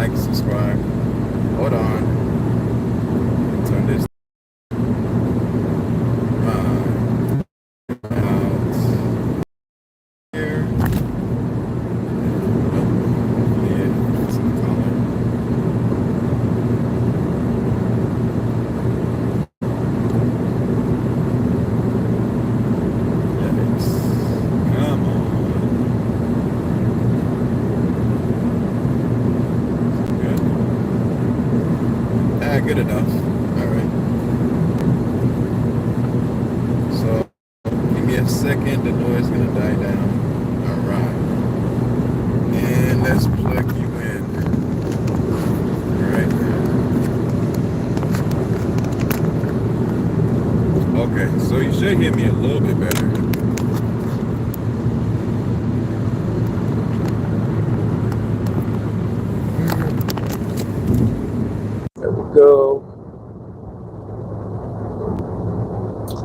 like, subscribe. Hold on. Turn this out here. Yeah, some color. Yikes. Come on. Good. Good enough. All right. So give me a second. The noise is gonna die down. All right. And let's plug you in. All right. Okay. So you should hear me a little bit better. There we go.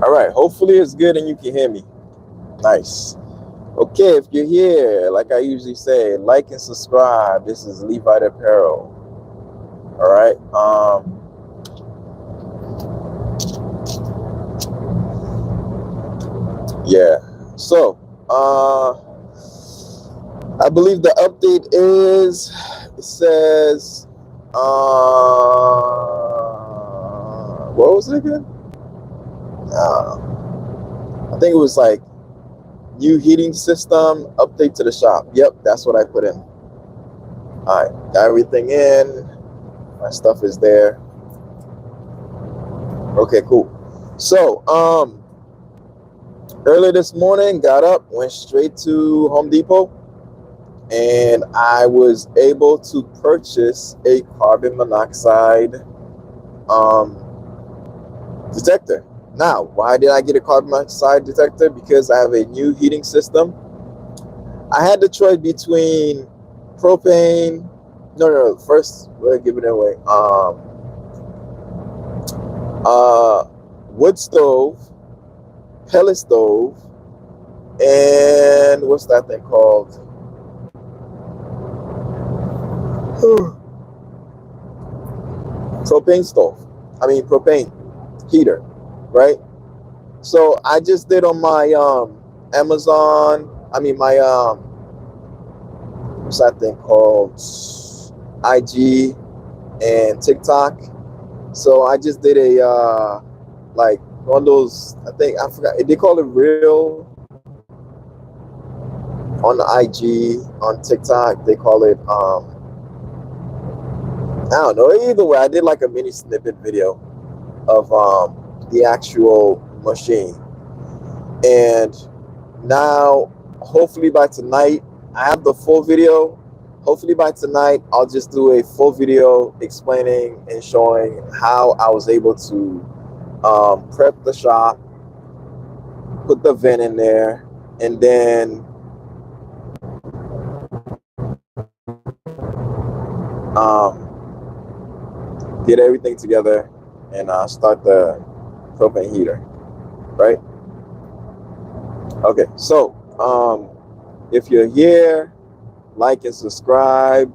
All right, hopefully it's good and you can hear me. Nice. Okay, if you're here, like I usually say, like and subscribe. This is Levite Apparel. All right. Yeah. So, I believe the update is, it says, what was it again? I think it was like new heating system update to the shop. Yep, that's what I put in. All right, got everything in. My stuff is there. Okay, cool. So, early this morning, got up, went straight to Home Depot, and I was able to purchase a carbon monoxide detector. Now, why did I get a carbon monoxide detector? Because I have a new heating system. I had the choice between propane. No. First, we're giving it away. Wood stove, pellet stove, and what's that thing called? Propane heater, right? So I just did on my Amazon, what's that thing called? IG and TikTok. So I just did a like one of those, I forgot, they call it Reel on IG, on TikTok, they call it I don't know. Either way, I did like a mini snippet video of the actual machine. And now, hopefully by tonight, I have the full video. Hopefully by tonight, I'll just do a full video explaining and showing how I was able to prep the shop, put the vent in there, and then get everything together and start the propane heater, right? Okay, so if you're here, like and subscribe.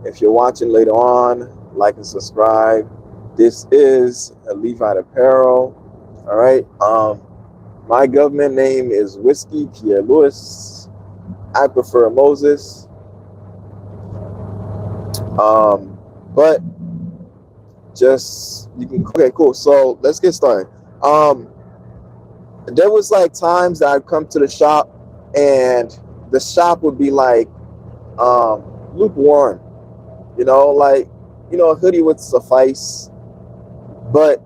If you're watching later on, like and subscribe. This is a Levite Apparel. All right. My government name is Whiskey Pierre Lewis. I prefer Moses. But just you can. Okay, cool. So let's get started. There was like times that I'd come to the shop and the shop would be like lukewarm, a hoodie would suffice. But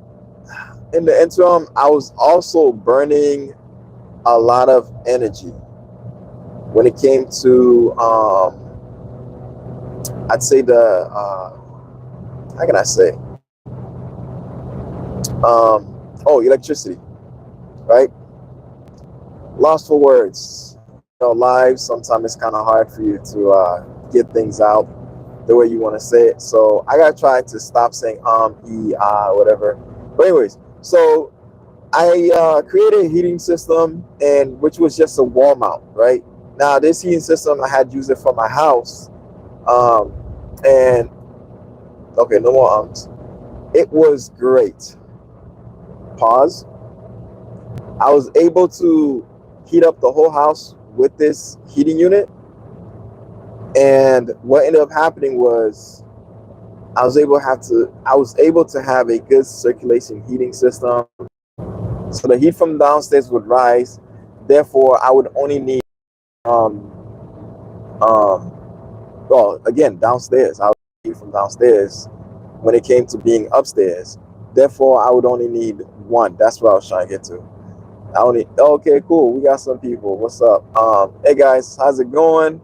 in the interim, I was also burning a lot of energy when it came to I'd say the how can I say electricity, right? Lost for words. Live, sometimes it's kind of hard for you to get things out the way you want to say it. So I gotta try to stop saying whatever. But anyways, so I created a heating system, and which was just a wall mount, right? Now this heating system, I had used it for my house, and Okay, no more ums. It was great. Pause. I was able to heat up the whole house with this heating unit. And what ended up happening was I was able to have a good circulation heating system. So the heat from downstairs would rise. Therefore, I would only need um um well, again, downstairs. I would need from downstairs when it came to being upstairs. Therefore, I would only need one. That's what I was trying to get to. I only Okay, cool. We got some people. What's up? Hey guys, how's it going?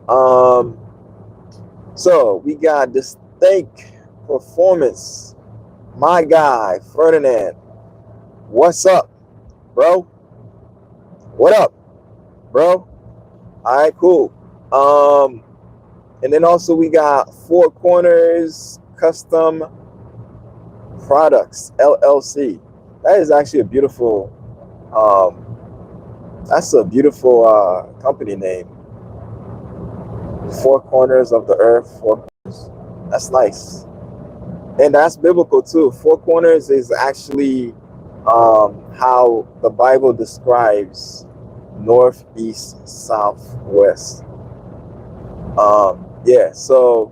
Um, so we got distinct performance. My guy, Ferdinand. What's up, bro? What up, bro? All right, cool. Um, and then also we got Four Corners Custom Products LLC. That is actually a beautiful. That's a beautiful company name. Four corners of the earth. Four corners. That's nice, and that's biblical too. Four corners is actually how the Bible describes north, east, south, west. Yeah. So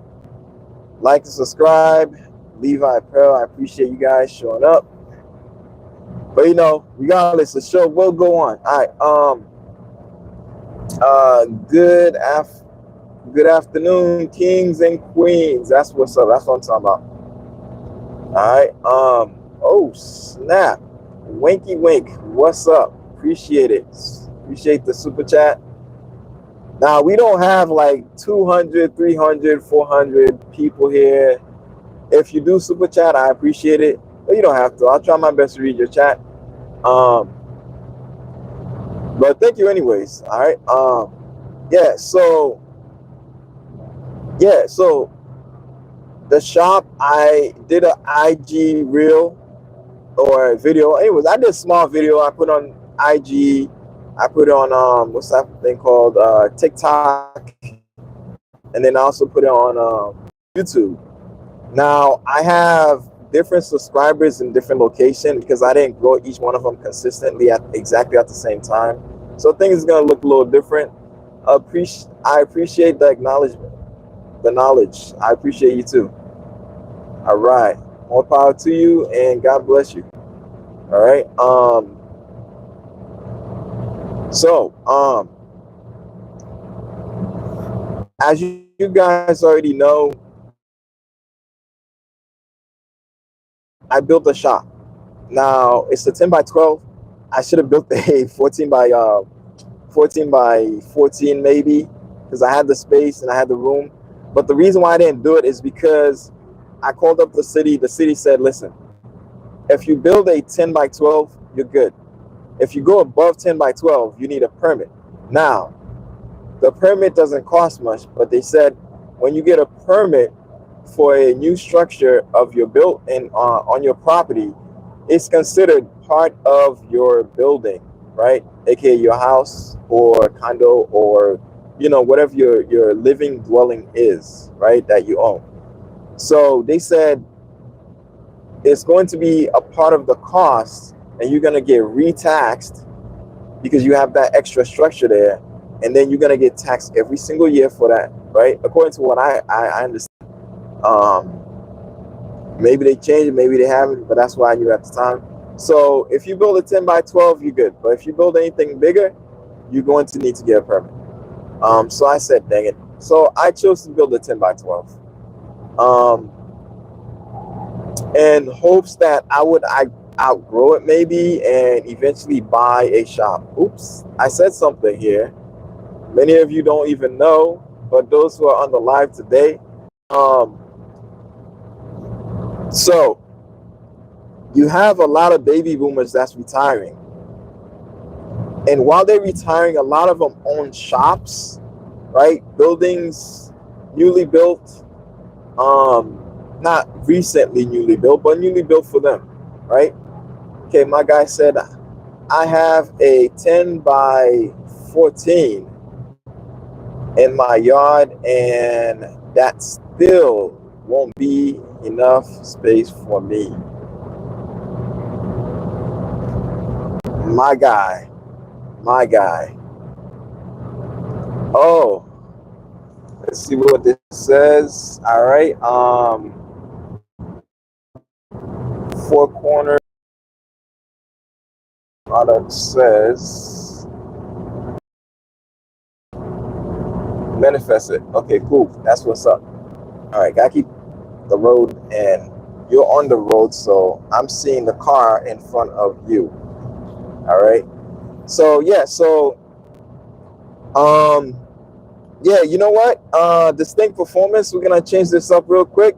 like and subscribe. Levi Pearl, I appreciate you guys showing up. But regardless, the show will go on. All right. Good afternoon, kings and queens. That's what's up. That's what I'm talking about. All right. Oh snap. Winky wink. What's up? Appreciate it. Appreciate the super chat. Now we don't have like 200, 300, 400 people here. If you do super chat, I appreciate it. But you don't have to. I'll try my best to read your chat. But thank you anyways. All right. So the shop, I did an IG reel or video. Anyways, I did a small video. I put on IG. I put on what's that thing called, TikTok, and then I also put it on YouTube. Now I have different subscribers in different locations because I didn't grow each one of them consistently exactly at the same time. So things are gonna look a little different. I appreciate the acknowledgement, the knowledge. I appreciate you too. All right, more power to you, and God bless you. All right. As you guys already know, I built a shop. Now it's a 10 by 12. I should have built a 14 by 14 maybe, because I had the space and I had the room. But the reason why I didn't do it is because I called up the city. The city said, listen, if you build a 10 by 12, you're good. If you go above 10 by 12, you need a permit. Now, the permit doesn't cost much, but they said when you get a permit for a new structure of your built and on your property, it's considered part of your building, right? AKA your house or condo or whatever your living dwelling is, right? That you own. So they said it's going to be a part of the cost, and you're going to get retaxed because you have that extra structure there, and then you're going to get taxed every single year for that, right? According to what I understand. Maybe they changed it, maybe they haven't, but that's what I knew at the time. So if you build a 10 by 12, you're good. But if you build anything bigger, you're going to need to get a permit. So I said, dang it. So I chose to build a 10 by 12. In hopes that I would outgrow it maybe and eventually buy a shop. Oops, I said something here. Many of you don't even know, but those who are on the live today, so you have a lot of baby boomers that's retiring. And while they're retiring, a lot of them own shops, right? Buildings, newly built, not recently newly built, but newly built for them, right? Okay, my guy said, I have a 10 by 14 in my yard, and that still won't be enough space for me. My guy. My guy. Oh, let's see what this says. All right. Four corner product says manifest it. Okay, cool. That's what's up. All right, gotta keep the road, and you're on the road, so I'm seeing the car in front of you. All right. So yeah, yeah, you know what? Distinct performance. We're gonna change this up real quick.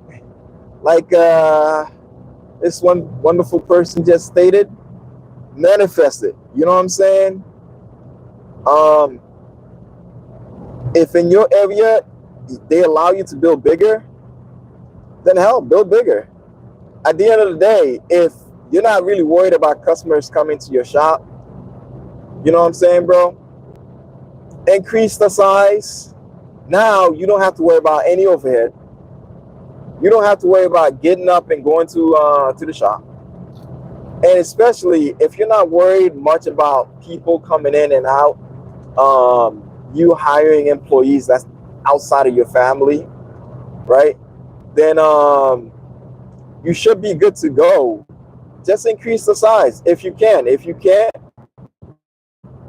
Like this one wonderful person just stated, manifest it. You know what I'm saying? Um, if in your area they allow you to build bigger, then hell, build bigger. At the end of the day, if you're not really worried about customers coming to your shop, you know what I'm saying, bro? Increase the size. Now you don't have to worry about any overhead. You don't have to worry about getting up and going to the shop. And especially if you're not worried much about people coming in and out, you hiring employees that's outside of your family, right? Then you should be good to go. Just increase the size if you can. If you can't,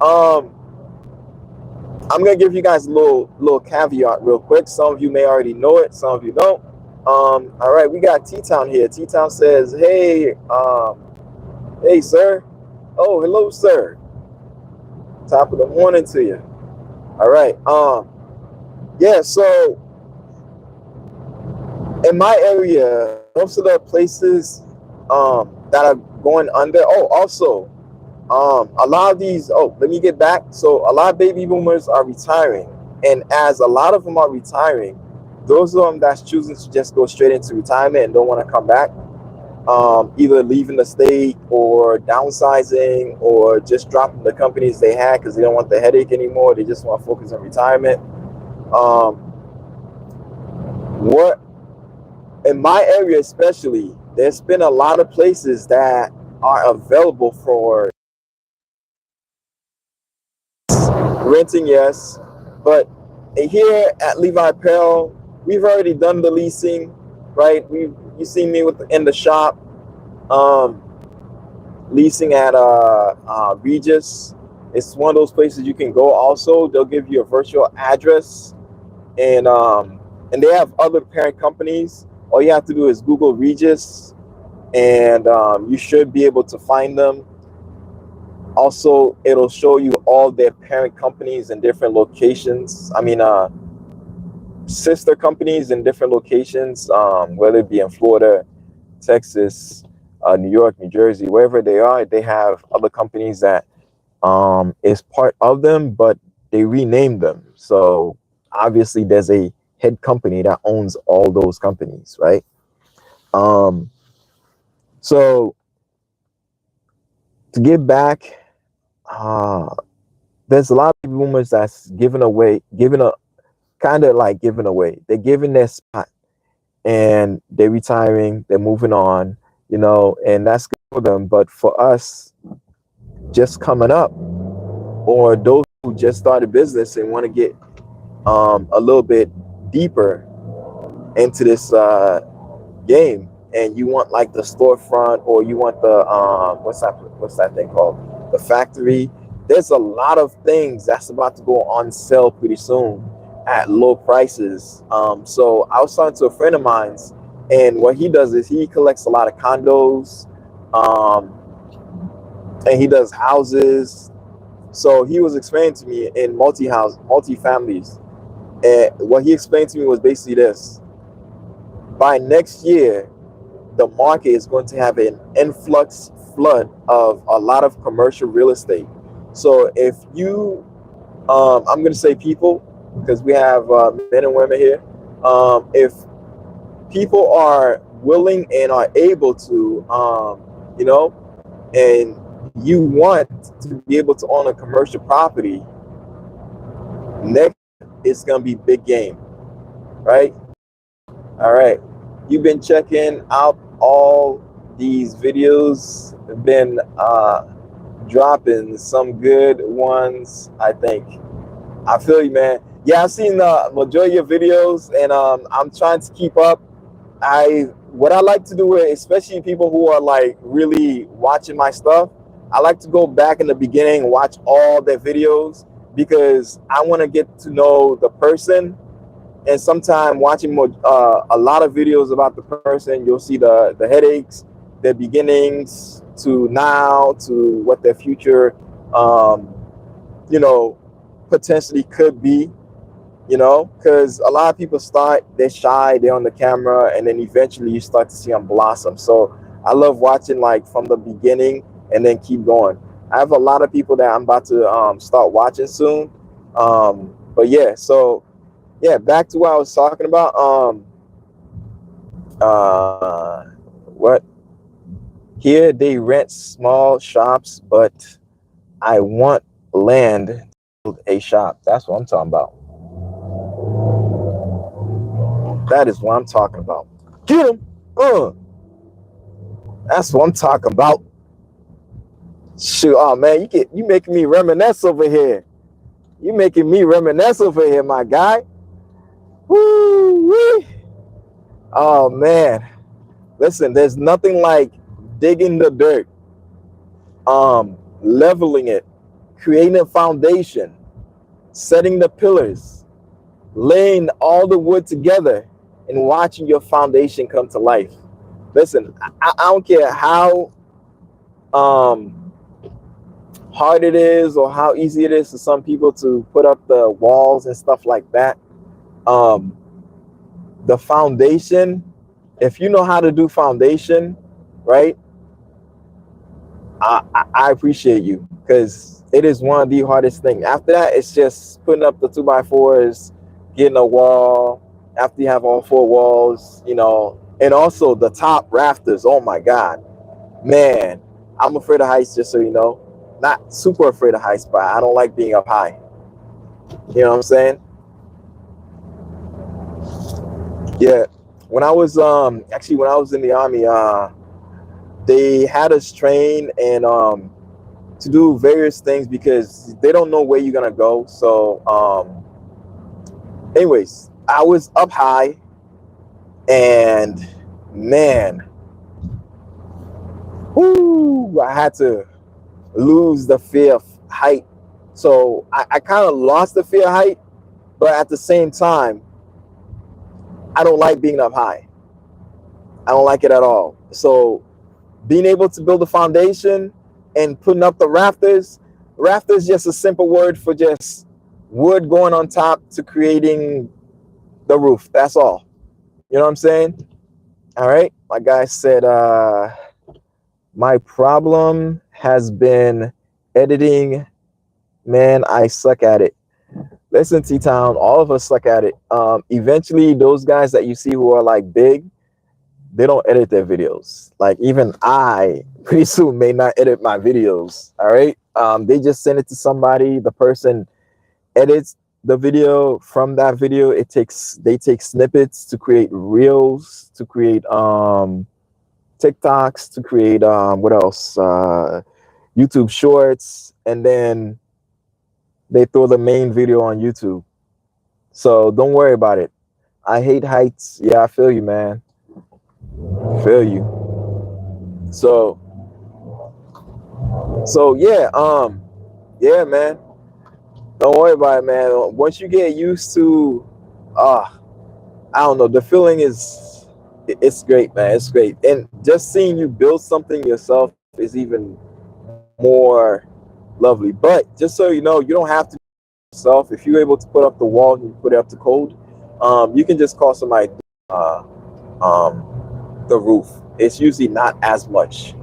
um, I'm gonna give you guys a little caveat real quick. Some of you may already know it, some of you don't. All right, we got T-Town here. T-Town says, "Hey, hey, sir. Oh, hello, sir. Top of the morning to you. All right. Yeah. So in my area, most of the places that are going under. Oh, also, a lot of these. Oh, let me get back. So a lot of baby boomers are retiring, and as a lot of them are retiring, those of them that's choosing to just go straight into retirement and don't want to come back, either leaving the state or downsizing or just dropping the companies they had because they don't want the headache anymore. They just want to focus on retirement. What in my area especially, there's been a lot of places that are available for renting, yes, but here at Levi Apparel, we've already done the leasing, right? You see me in the shop, um, leasing at Regis. It's one of those places you can go. Also, they'll give you a virtual address, and they have other parent companies. All you have to do is Google Regis, and you should be able to find them. Also, it'll show you all their parent companies in different locations. I mean, sister companies in different locations, whether it be in Florida, Texas, New York, New Jersey, wherever they are. They have other companies that is part of them, but they renamed them. So obviously, there's a head company that owns all those companies, right? Um, so to give back, there's a lot of rumors that's giving away. They're giving their spot and they're retiring, they're moving on, and that's good for them. But for us, just coming up, or those who just started business and want to get a little bit deeper into this game, and you want like the storefront, or you want the what's that thing called, the factory. There's a lot of things that's about to go on sale pretty soon at low prices. So I was talking to a friend of mine's, and what he does is he collects a lot of condos, and he does houses. So he was explaining to me in multi-families, and what he explained to me was basically this: by next year, the market is going to have an influx flood of a lot of commercial real estate. So if you, I'm going to say people, because we have men and women here. If people are willing and are able to, and you want to be able to own a commercial property, next it's going to be big game, right? All right. you've been checking out all these videos. Been dropping some good ones, I think. I feel you, man. Yeah, I've seen the majority of videos, and I'm trying to keep up. What I like to do, especially people who are like really watching my stuff, I like to go back in the beginning, watch all their videos, because I want to get to know the person. And sometimes watching a lot of videos about the person, you'll see the headaches, their beginnings to now to what their future, um, you know, potentially could be. Because a lot of people start, they're shy, they're on the camera, and then eventually you start to see them blossom. So I love watching like from the beginning and then keep going. I have a lot of people that I'm about to start watching soon. But yeah, so yeah, back to what I was talking about. What? Here they rent small shops, but I want land to build a shop. That's what I'm talking about. That is what I'm talking about. Get him. That's what I'm talking about. Shoot, oh man, you making me reminisce over here. You making me reminisce over here, my guy. Woo-wee. Oh man. Listen, there's nothing like digging the dirt, leveling it, creating a foundation, setting the pillars, laying all the wood together, and watching your foundation come to life. Listen, I don't care how hard it is or how easy it is for some people to put up the walls and stuff like that. Um, the foundation, if you know how to do foundation, right? I appreciate you, because it is one of the hardest things. After that, it's just putting up the 2x4s, getting a wall. After you have all four walls, and also the top rafters. Oh my God, man, I'm afraid of heights. Just so you know, not super afraid of heights, but I don't like being up high. You know what I'm saying? Yeah. When I was when I was in the army, they had us train and to do various things because they don't know where you're gonna go. So, anyways, I was up high, and man, whoo, I had to lose the fear of height. So I kind of lost the fear of height, but at the same time, I don't like being up high. I don't like it at all. So being able to build a foundation and putting up the rafters just a simple word for just wood going on top to creating the roof. That's all. You know what I'm saying? All right. My guy said, my problem has been editing. Man, I suck at it. Listen, T-Town, all of us suck at it. Eventually, those guys that you see who are like big, they don't edit their videos. Like even I pretty soon may not edit my videos. All right. They just send it to somebody. The person edits the video. From that video, they take snippets to create reels, to create TikToks, to create what else? YouTube shorts, and then they throw the main video on YouTube. So don't worry about it. I hate heights. Yeah, I feel you, man. Feel you. So yeah, man. Don't worry about it, man. Once you get used to I don't know, the feeling it's great, man. It's great. And just seeing you build something yourself is even more lovely. But just so you know, you don't have to yourself. If you're able to put up the wall and you put it up to code, you can just call somebody the roof. It's usually not as much,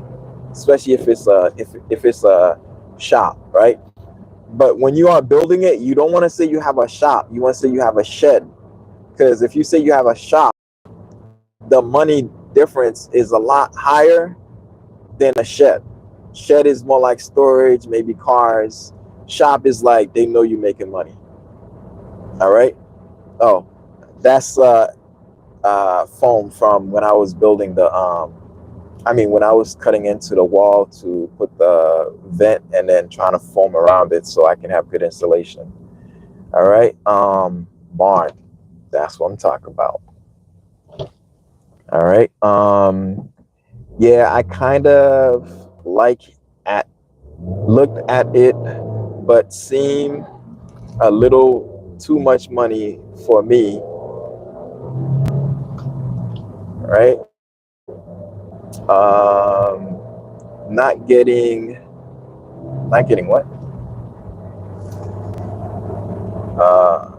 especially if it's a shop, right? But when you are building it, you don't want to say you have a shop. You want to say you have a shed, because if you say you have a shop, the money difference is a lot higher than a shed. Shed is more like storage, maybe cars. Shop is like they know you're making money. All right. Oh, that's foam from when I was building the when I was cutting into the wall to put the vent and then trying to foam around it so I can have good insulation. All right. Barn. That's what I'm talking about. All right. Yeah, I kind of at looked at it, but seemed a little too much money for me, right? Not getting, not getting what? Uh,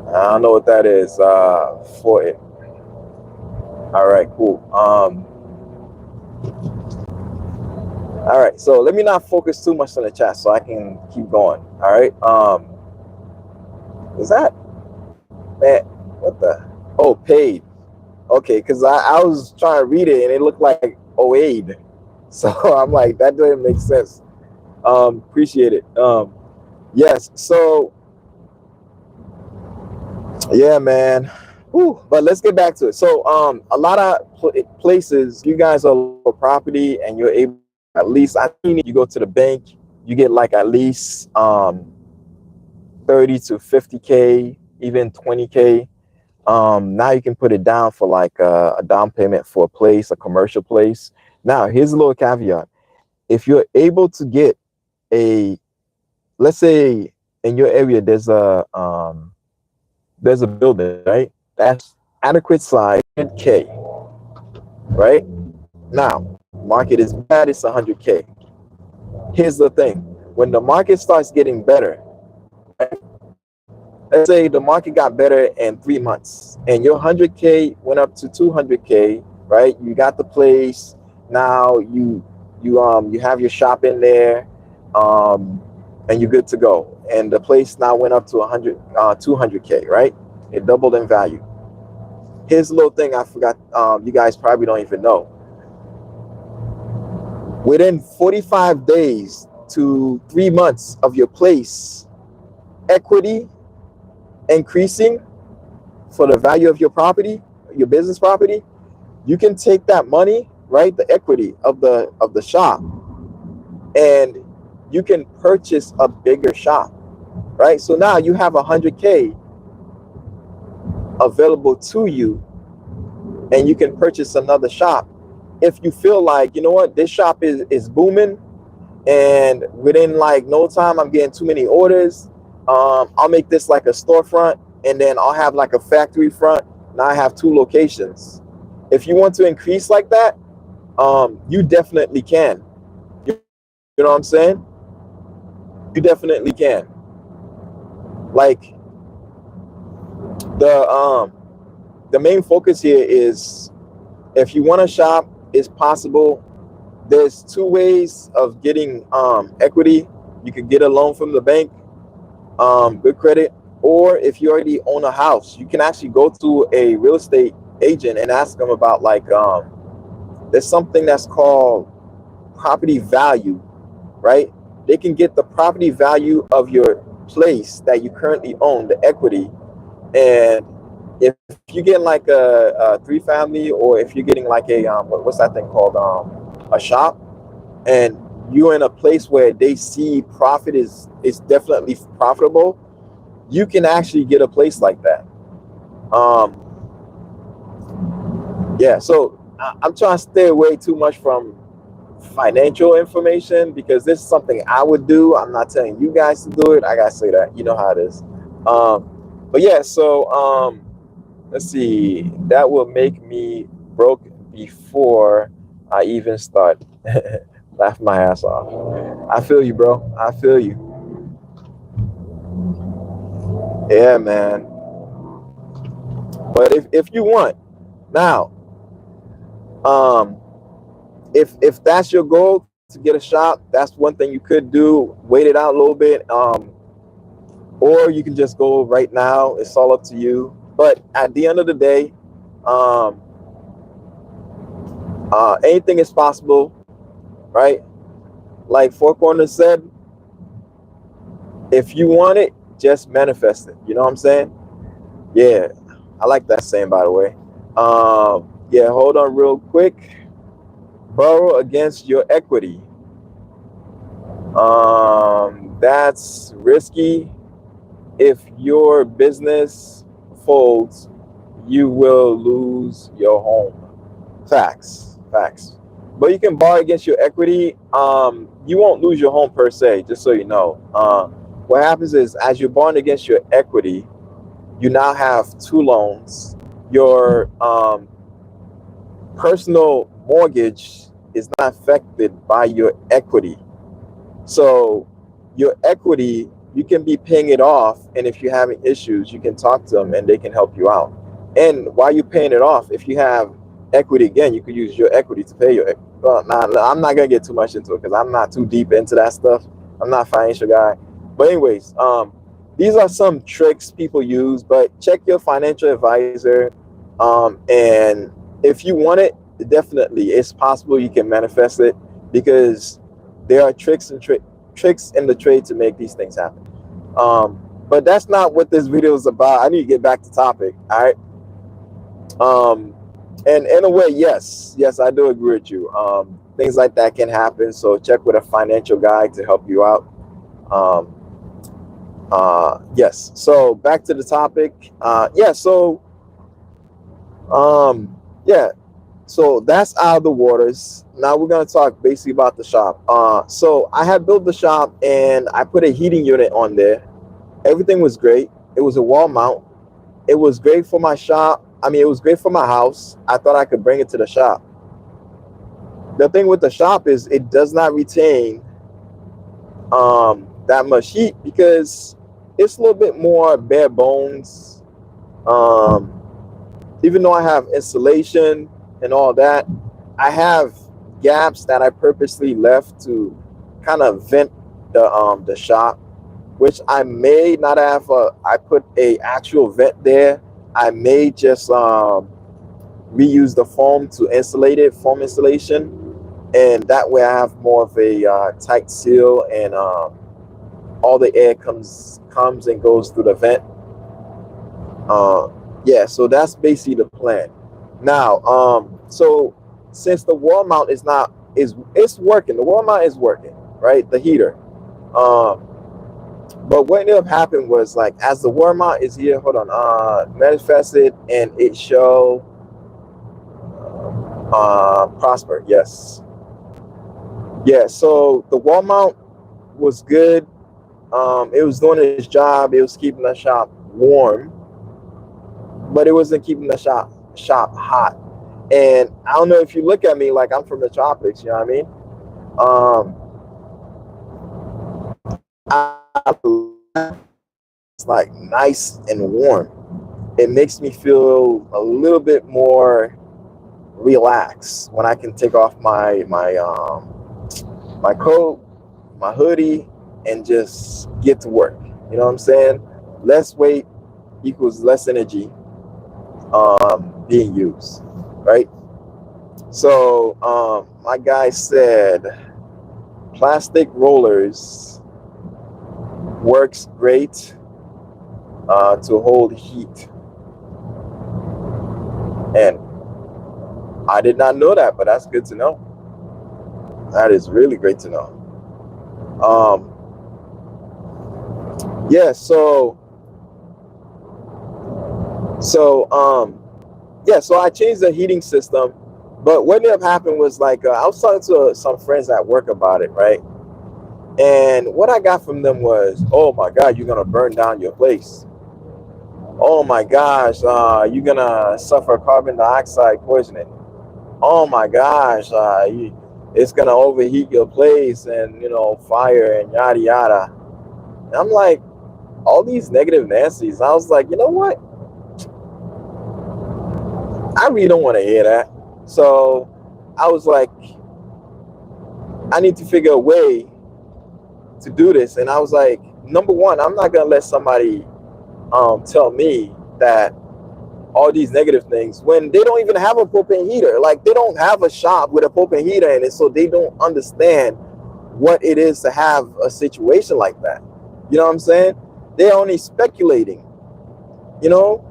I don't know what that is for it. All right, cool. All right, so let me not focus too much on the chat so I can keep going. All right. Is that man? What the? Oh, paid. Okay, because I was trying to read it and it looked like OA'd. So I'm like, that doesn't make sense. Appreciate it. Yes. So yeah, man. Whew. But let's get back to it. So a lot of places, you guys are for property and you're able, at least I think you go to the bank, you get like at least 30 to 50K, even 20K. Now you can put it down for like a down payment for a place, a commercial place. Now here's a little caveat. If you're able to get let's say in your area there's a building, right? That's adequate size, 100K, right? Now, market is bad, it's 100K. Here's the thing. When the market starts getting better, right? Let's say the market got better in 3 months and your 100K went up to 200K, right? You got the place. Now you have your shop in there, and you're good to go. And the place now went up to 200K, right? It doubled in value. Here's a little thing I forgot. You guys probably don't even know. Within 45 days to 3 months of your place equity increasing for the value of your property, your business property, you can take that money, right, the equity of the shop, and you can purchase a bigger shop, right? So now you have 100K available to you, and you can purchase another shop if you feel like, you know what, this shop is booming, and within like no time I'm getting too many orders. I'll make this like a storefront, and then I'll have like a factory front. Now I have 2 locations. If you want to increase like that, you definitely can. You know what I'm saying? You definitely can. Like the main focus here is, if you want to shop, it's possible. There's 2 ways of getting equity. You could get a loan from the bank, good credit, or if you already own a house, you can actually go to a real estate agent and ask them about like there's something that's called property value, right? They can get the property value of your place that you currently own, the equity. And if you get like a 3-family, or if you're getting like a what's that thing called, a shop, and you're in a place where they see profit is definitely profitable, you can actually get a place like that. Yeah, so I'm trying to stay away too much from financial information because this is something I would do. I'm not telling you guys to do it. I gotta say that, you know how it is. But yeah, so let's see. That will make me broke before I even start. Laugh my ass off. I feel you, bro. I feel you. Yeah, man. But if you want now, if that's your goal to get a shop, that's one thing you could do. Wait it out a little bit, or you can just go right now. It's all up to you. But at the end of the day, anything is possible, right? Like Four Corners said, if you want it, just manifest it. You know what I'm saying? Yeah. I like that saying, by the way. Yeah, hold on real quick. Borrow against your equity. That's risky. If your business folds, you will lose your home. Facts, facts. But you can borrow against your equity. You won't lose your home per se, just so you know. What happens is, as you're borrowing against your equity, you now have two loans. Your personal mortgage is not affected by your equity. So your equity, you can be paying it off, and if you're having issues, you can talk to them and they can help you out. And while you're paying it off, if you have equity again, you could use your equity to pay your. Well, I'm not gonna get too much into it because I'm not too deep into that stuff. I'm not a financial guy, but anyways, these are some tricks people use. But check your financial advisor, and if you want it, definitely it's possible you can manifest it because there are tricks in the trade to make these things happen. But that's not what this video is about. I need to get back to topic. All right. And in a way, yes, I do agree with you. Things like that can happen. So check with a financial guy to help you out. Yes. So back to the topic. Yeah. So yeah. So that's out of the waters. Now we're gonna talk basically about the shop. So I had built the shop and I put a heating unit on there. Everything was great. It was a wall mount. It was great for my shop. I mean, it was great for my house. I thought I could bring it to the shop. The thing with the shop is it does not retain that much heat because it's a little bit more bare bones. Even though I have insulation and all that, I have gaps that I purposely left to kind of vent the shop, which I may not have. I put a actual vent there. I may just reuse the foam to insulate it, foam insulation, and that way I have more of a tight seal, and all the air comes and goes through the vent. Yeah, so that's basically the plan. Now, so since the wall mount is not is it's working, the wall mount is working, right? The heater. But what ended up happening was like as the wall mount is here, hold on, manifested and it shall prosper. Yes. Yeah, so the wall mount was good. It was doing its job, it was keeping the shop warm, but it wasn't keeping the shop hot. And I don't know if you look at me like I'm from the tropics, you know what I mean? It's like nice and warm. It makes me feel a little bit more relaxed when I can take off my coat, my hoodie, and just get to work. You know what I'm saying? Less weight equals less energy being used, right? So my guy said plastic rollers works great to hold heat, and I did not know that, but that's good to know. That is really great to know. Yeah, so yeah, so I changed the heating system, but what ended up happening was like I was talking to some friends at work about it, right? And what I got from them was, oh my God, you're gonna burn down your place. Oh my gosh, you're gonna suffer carbon dioxide poisoning. Oh my gosh, it's gonna overheat your place and fire and yada yada. And I'm like, all these negative Nancy's. I was like, you know what? I really don't want to hear that. So I was like, I need to figure a way to do this. And I was like, number one, I'm not gonna let somebody tell me that all these negative things when they don't even have a propane heater. Like they don't have a shop with a propane heater in it, so they don't understand what it is to have a situation like that. You know what I'm saying? They're only speculating, you know?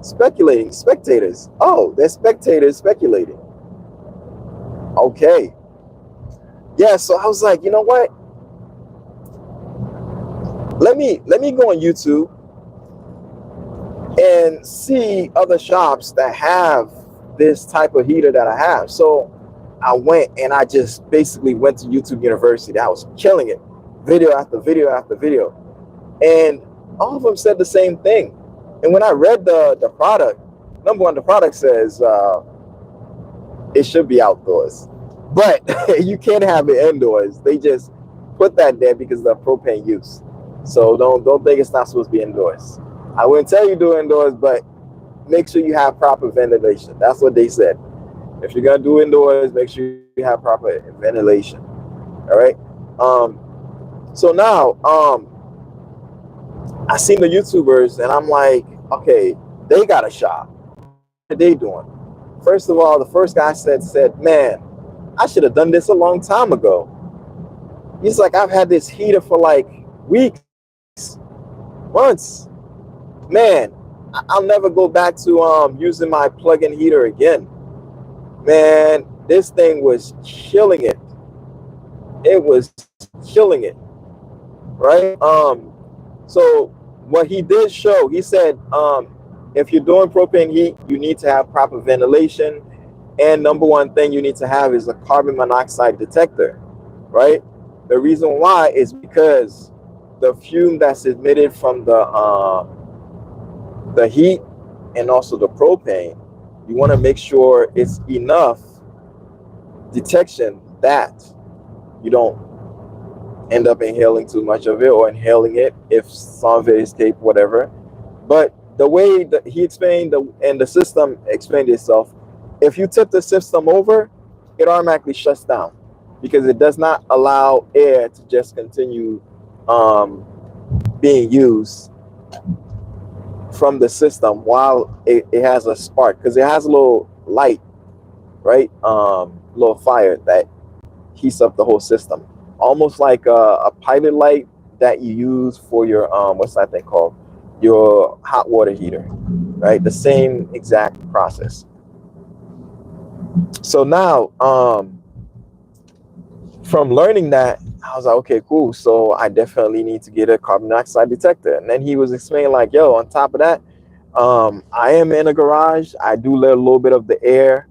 Speculating, spectators. Oh, they're spectators speculating. Okay. Yeah, so I was like, you know what? Let me go on YouTube and see other shops that have this type of heater that I have. So I went and I just basically went to YouTube University. I was killing it, video after video after video, and all of them said the same thing. And when I read the product, number one, the product says it should be outdoors, but you can't have it indoors. They just put that there because of the propane use. So don't think it's not supposed to be indoors. I wouldn't tell you do indoors, but make sure you have proper ventilation. That's what they said. If you're gonna do indoors, make sure you have proper ventilation. All right. So now, I seen the YouTubers, and I'm like, okay, they got a shop. What are they doing? First of all, the first guy said, man, I should have done this a long time ago. He's like, I've had this heater for like weeks, months. Man, I'll never go back to using my plug-in heater again. Man, this thing was killing it. It was killing it, right? So what he did show, he said, if you're doing propane heat, you need to have proper ventilation, and number one thing you need to have is a carbon monoxide detector, right? The reason why is because the fume that's emitted from the heat and also the propane, you want to make sure it's enough detection that you don't end up inhaling too much of it, or inhaling it if some of it is tape, whatever. But the way that he explained and the system explained itself, if you tip the system over, it automatically shuts down because it does not allow air to just continue being used from the system while it has a spark, because it has a little light, right? Little fire that heats up the whole system, almost like a pilot light that you use for your what's that thing called, your hot water heater, right? The same exact process. So now from learning that, I was like, okay, cool. So I definitely need to get a carbon dioxide detector. And then he was explaining like, yo, on top of that, I am in a garage. I do let a little bit of the air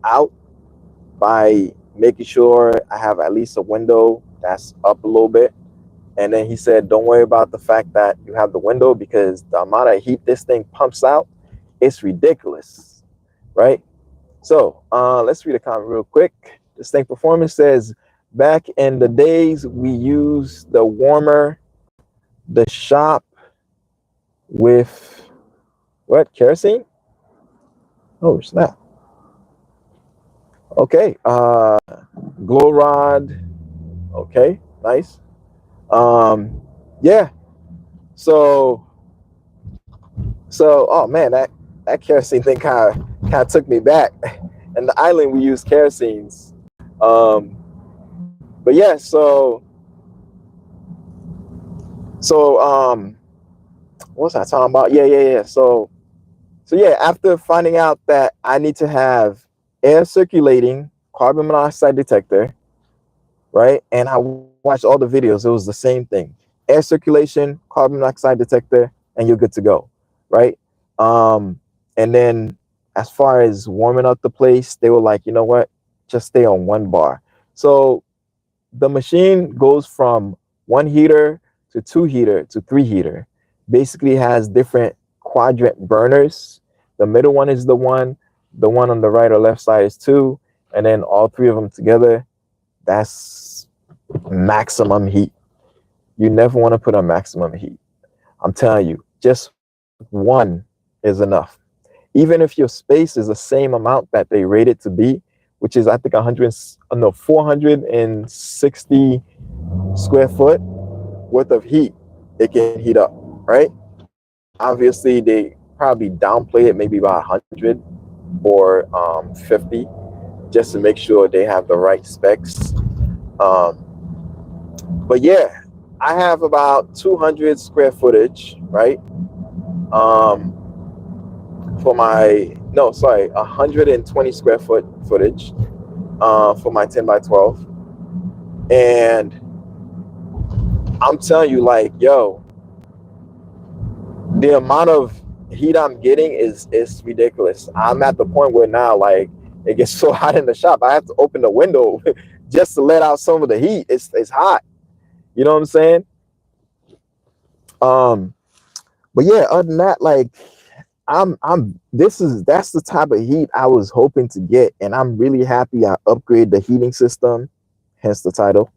out by making sure I have at least a window that's up a little bit. And then he said, don't worry about the fact that you have the window, because the amount of heat this thing pumps out, it's ridiculous, right? So let's read a comment real quick. Distinct Performance says, back in the days, we used the warmer, the shop with what, kerosene? Oh, snap. Okay. Glow rod. Okay, nice. Yeah. So oh man, that kerosene thing kind of took me back. And the island we use kerosenes. But yeah, so what's I talking about? Yeah. So yeah, after finding out that I need to have air circulating carbon monoxide detector, right? And I watched all the videos. It was the same thing: air circulation, carbon monoxide detector, and you're good to go, right? And then as far as warming up the place, they were like, you know what? Just stay on 1 bar. So the machine goes from 1 heater to 2 heater to 3 heater. Basically has different quadrant burners. The middle one is the one on the right or left side is 2, and then all 3 of them together, that's maximum heat. You never want to put on maximum heat. I'm telling you, just 1 is enough. Even if your space is the same amount that they rate it to be, which is I think 460 square foot worth of heat, it can heat up, right? Obviously, they probably downplay it maybe by 100 or 50, just to make sure they have the right specs. But yeah, I have about 200 square footage, right? for my, no, sorry, 120 square footage for my 10 by 12. And I'm telling you, like, yo, the amount of heat I'm getting is ridiculous. I'm at the point where now, like, it gets so hot in the shop, I have to open the window just to let out some of the heat. It's hot. You know what I'm saying? Um, but yeah, other than that, like, that's the type of heat I was hoping to get, and I'm really happy I upgraded the heating system, hence the title.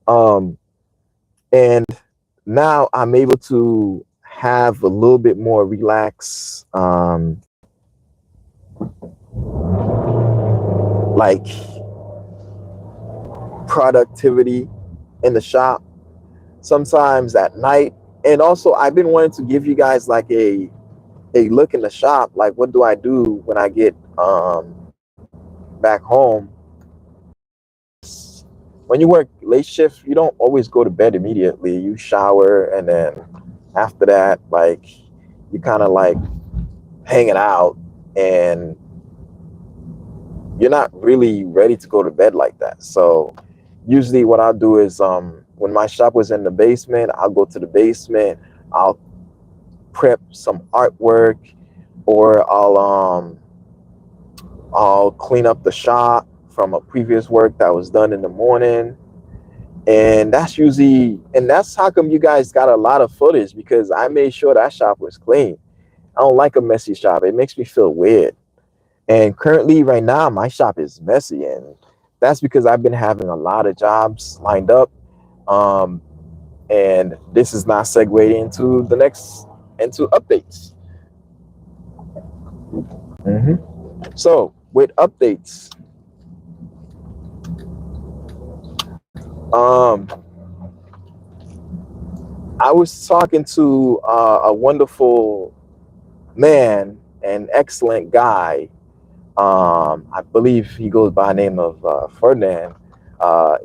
Um, and now I'm able to have a little bit more relaxed, like, productivity in the shop. Sometimes at night, and also I've been wanting to give you guys like a look in the shop, like what do I do when I get back home. When you work late shifts, you don't always go to bed immediately. You shower, and then after that, like, you kind of like hanging out, and you're not really ready to go to bed like that. So usually what I'll do is, when my shop was in the basement, I'll go to the basement, I'll prep some artwork, or I'll clean up the shop from a previous work that was done in the morning. And that's how come you guys got a lot of footage, because I made sure that shop was clean. I don't like a messy shop. It makes me feel weird. And currently right now my shop is messy, and that's because I've been having a lot of jobs lined up. Um, and this is not segueing into updates. So with updates, um, I was talking to a wonderful man, an excellent guy. I believe he goes by the name of Ferdinand.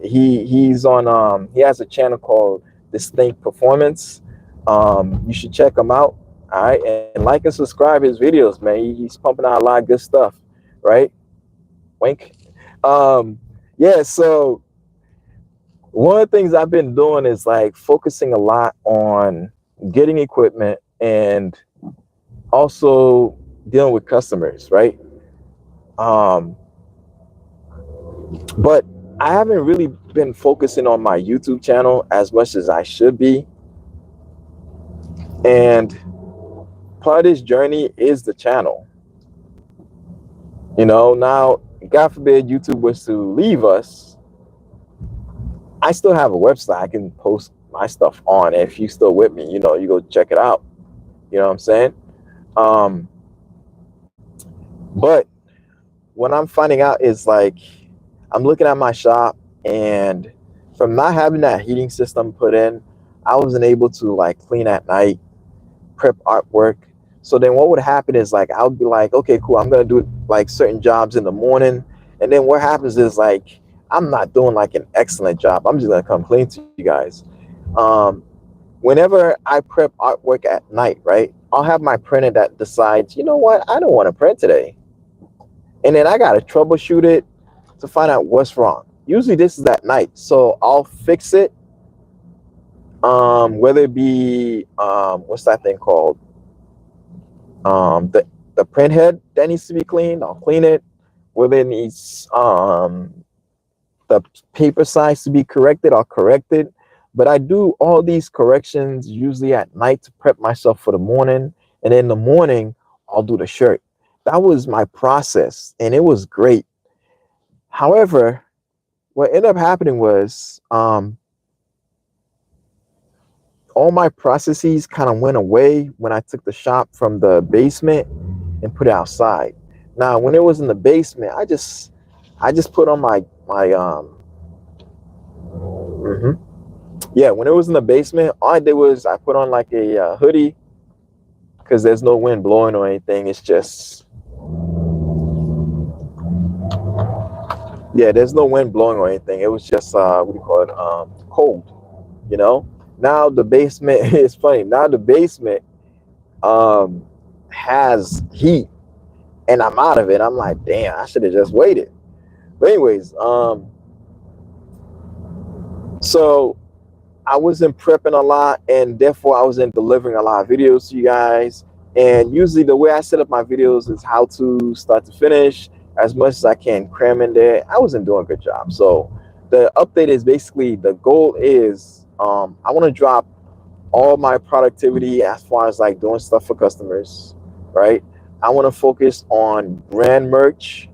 He has a channel called Distinct Performance. You should check him out. All right, and like and subscribe his videos, man. He's pumping out a lot of good stuff, right? Wink. Yeah. So one of the things I've been doing is like focusing a lot on getting equipment and also dealing with customers, right? Um, but I haven't really been focusing on my YouTube channel as much as I should be. And part of this journey is the channel. You know, now, God forbid YouTube was to leave us, I still have a website I can post my stuff on. And if you still with me, you know, you go check it out. You know what I'm saying? But what I'm finding out is, like, I'm looking at my shop, and from not having that heating system put in, I wasn't able to like clean at night, prep artwork. So then what would happen is, like, I would be like, okay, cool, I'm gonna do like certain jobs in the morning, and then what happens is, like, I'm not doing like an excellent job. I'm just gonna complain to you guys. Um, Whenever I prep artwork at night, right, I'll have my printer that decides, you know what, I don't want to print today, and then I gotta troubleshoot it to find out what's wrong. Usually this is at night, so I'll fix it. Whether it be what's that thing called? The print head that needs to be cleaned, I'll clean it. Whether it needs the paper size to be corrected, I'll correct it. But I do all these corrections usually at night to prep myself for the morning, and in the morning I'll do the shirt. That was my process, and it was great. However, what ended up happening was, all my processes kind of went away when I took the shop from the basement and put it outside. Now, when it was in the basement, I just put on my yeah, when it was in the basement, all I did was I put on like a hoodie, because there's no wind blowing or anything. It's just, yeah, there's no wind blowing or anything. It was just what do you call it? Cold, you know. Now the basement is funny. Now the basement has heat, and I'm out of it. I'm like, damn, I should have just waited. But anyways, so I wasn't prepping a lot, and therefore I wasn't delivering a lot of videos to you guys. And usually the way I set up my videos is how to start to finish, as much as I can cram in there. I wasn't doing a good job. So the update is basically, the goal is I want to drop all my productivity as far as like doing stuff for customers, right? I want to focus on brand merch,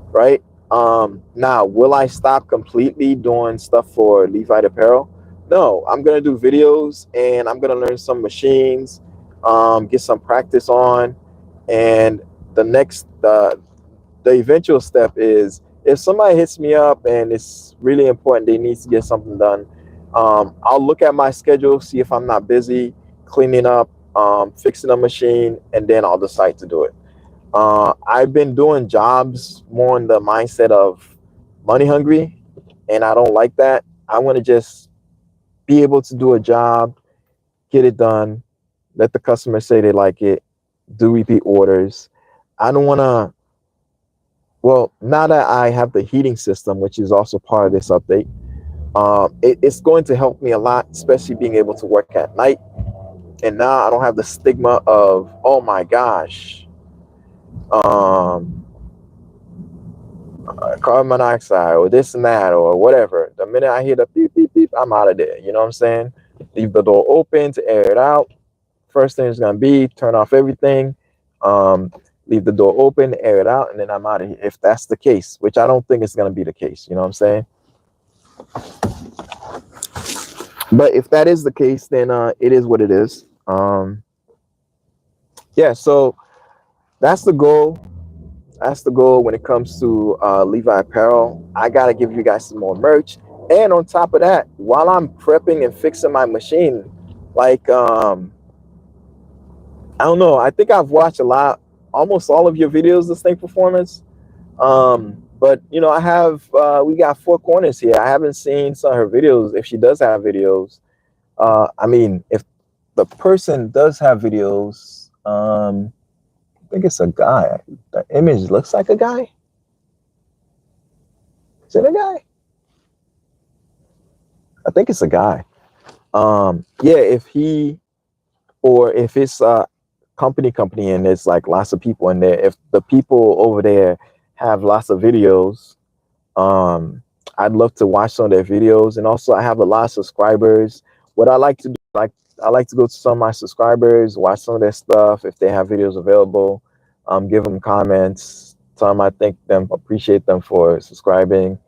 right? Now, will I stop completely doing stuff for Levi Apparel? No, I'm gonna do videos and I'm gonna learn some machines, get some practice on, and the next, the eventual step is, if somebody hits me up and it's really important, they need to get something done. I'll look at my schedule, see if I'm not busy cleaning up, fixing a machine, and then I'll decide to do it. I've been doing jobs more in the mindset of money hungry, and I don't like that. I want to just be able to do a job, get it done, let the customer say they like it, do repeat orders. I don't want to. Well, now that I have the heating system, which is also part of this update, it's going to help me a lot, especially being able to work at night. And now I don't have the stigma of, oh my gosh, um, carbon monoxide or this and that or whatever. The minute I hear the beep, beep, beep, I'm out of there. You know what I'm saying? Leave the door open to air it out. First thing is going to be turn off everything, um, leave the door open, air it out, and then I'm out of here. If that's the case, which I don't think it's going to be the case. You know what I'm saying? But if that is the case, then it is what it is. Yeah, so that's the goal. That's the goal when it comes to Levi Apparel. I got to give you guys some more merch. And on top of that, while I'm prepping and fixing my machine, like, I don't know, I think I've watched almost all of your videos, Distinct Performance. But, you know, we got Four Corners here. I haven't seen some of her videos, if she does have videos. I mean, if the person does have videos, I think it's a guy. The image looks like a guy. Is it a guy? I think it's a guy. Yeah, if he, or if it's a company and there's like lots of people in there, if the people over there have lots of videos, I'd love to watch some of their videos. And also I have a lot of subscribers. What I like to do, like, I like to go to some of my subscribers, watch some of their stuff if they have videos available, give them comments, tell them I thank them, appreciate them for subscribing,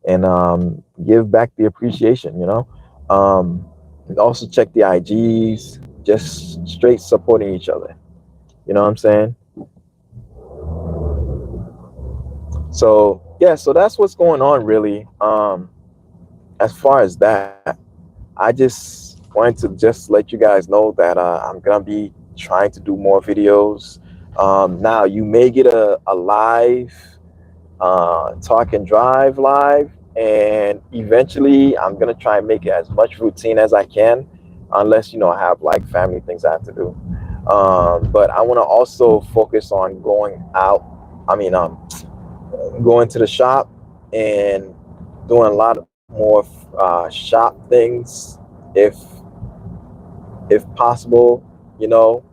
and give back the appreciation, you know. And also check the IGs, just straight supporting each other. You know what I'm saying? So yeah, so that's what's going on really. As far as that, I just wanted to just let you guys know that I'm gonna be trying to do more videos. Now you may get a live talk and drive live, and eventually I'm gonna try and make it as much routine as I can, unless, you know, I have like family things I have to do. But I want to also focus on going out. I mean, going to the shop and doing a lot more shop things, if possible. You know,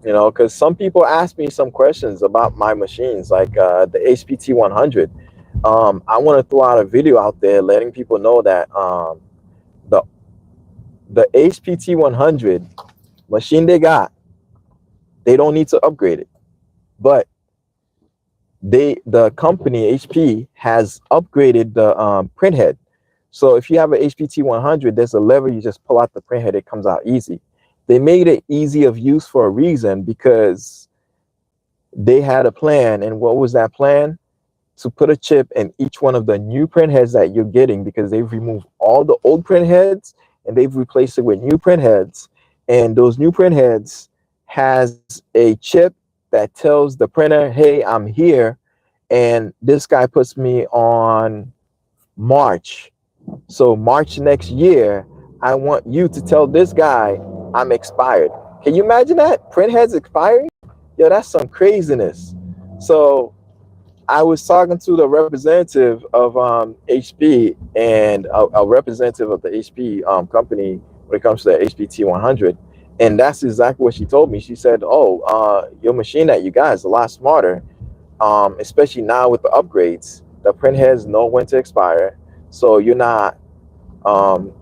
because some people ask me some questions about my machines, like the HPT 100. I want to throw out a video out there letting people know that the HPT 100 machine they got, they don't need to upgrade it, but the company HP has upgraded the print head. So if you have an HPT 100, there's a lever, you just pull out the print head, it comes out easy. They made it easy of use for a reason, because they had a plan. And what was that plan? To put a chip in each one of the new print heads that you're getting, because they've removed all the old print heads and they've replaced it with new print heads. And those new print heads has a chip that tells the printer, hey, I'm here. And this guy puts me on March. So March next year, I want you to tell this guy I'm expired. Can you imagine that? Print heads expiring? yo, that's some craziness. So I was talking to the representative of HP and a representative of the HP company when it comes to the HPT 100, and that's exactly what she told me. She said, "Oh, your machine that you got is a lot smarter, especially now with the upgrades. The print heads know when to expire, so you're not um,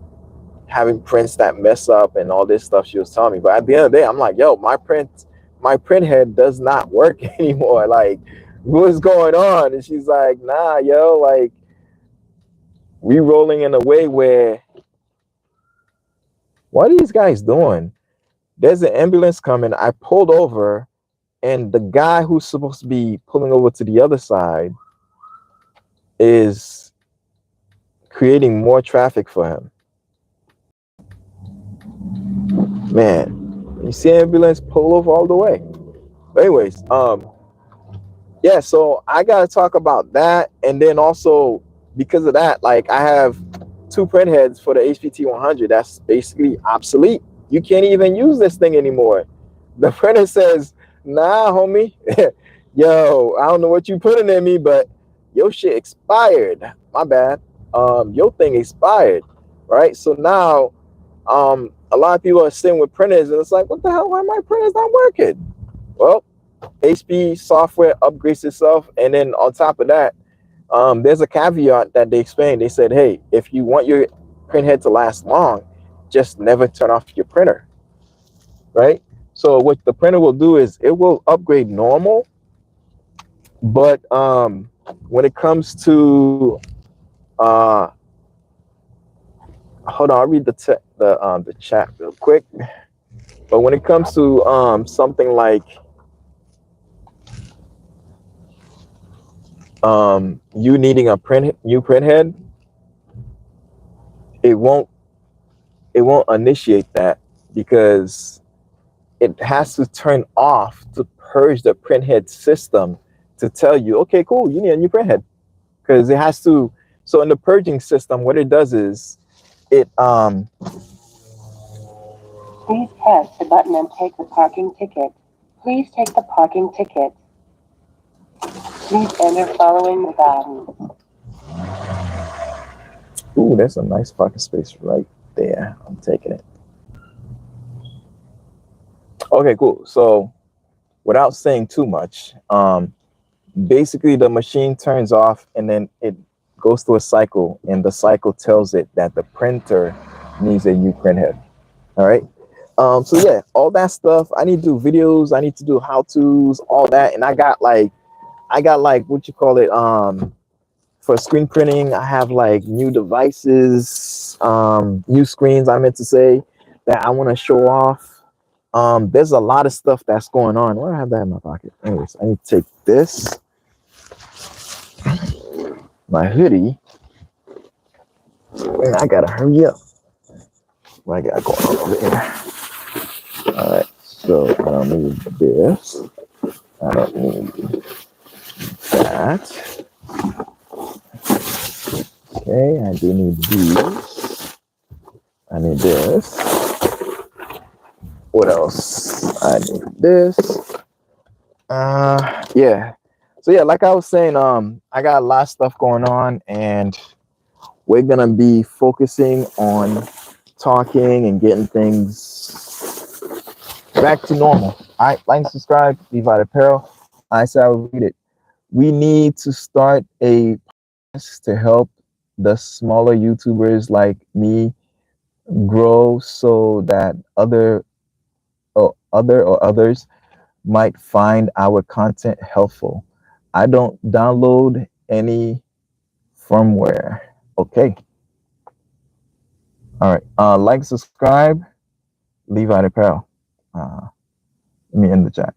having prints that mess up and all this stuff." She was telling me, but at the end of the day, I'm like, "Yo, my print head does not work anymore. Like, what's going on?" And she's like, "Nah, yo, like we rolling in a way where what are these guys doing? There's an ambulance coming. I pulled over, and the guy who's supposed to be pulling over to the other side is creating more traffic for him. Man, you see ambulance pull over all the way. But anyways, yeah, so I gotta talk about that, and then also because of that, like I have two print heads for the HPT 100 that's basically obsolete. You can't even use this thing anymore. The printer says, "Nah, homie, yo, I don't know what you putting in me, but your shit expired. My bad. Your thing expired, right?" So now, a lot of people are sitting with printers, and it's like, what the hell? Why my printer's not working? Well, HP software upgrades itself, and then on top of that, there's a caveat that they explained. They said, "Hey, if you want your print head to last long, just never turn off your printer." Right? So what the printer will do is it will upgrade normal, but when it comes to hold on, I'll read the chat real quick. But when it comes to something like you needing a new print head, it won't initiate that because it has to turn off to purge the printhead system to tell you, okay, cool, you need a new printhead. Because it has to. So in the purging system, what it does is it Please press the button and take the parking ticket. Please take the parking ticket. Please enter following the guidance. ooh, there's a nice parking space right there. I'm taking it. Okay, cool. So without saying too much, basically the machine turns off and then it goes through a cycle, and the cycle tells it that the printer needs a new printhead. All right. So yeah, all that stuff. I need to do videos. I need to do how-tos, all that. And I got like what you call it. For screen printing, I have like new devices, new screens. I meant to say that I want to show off. There's a lot of stuff that's going on. Where do I have that in my pocket? Anyways, I need to take this, my hoodie, and I gotta hurry up. What I got going on over here? All right, so I don't need this. I don't need that. Okay, I do need these. I need this. What else? I need this. Yeah. So yeah, like I was saying, I got a lot of stuff going on, and we're gonna be focusing on talking and getting things back to normal. All right, like and subscribe, Levi Apparel. I said I would read it. We need to start a podcast to help the smaller YouTubers like me grow so that others might find our content helpful. I don't download any firmware. Okay. All right. Like, subscribe, Levi Apparel. Let me end the chat.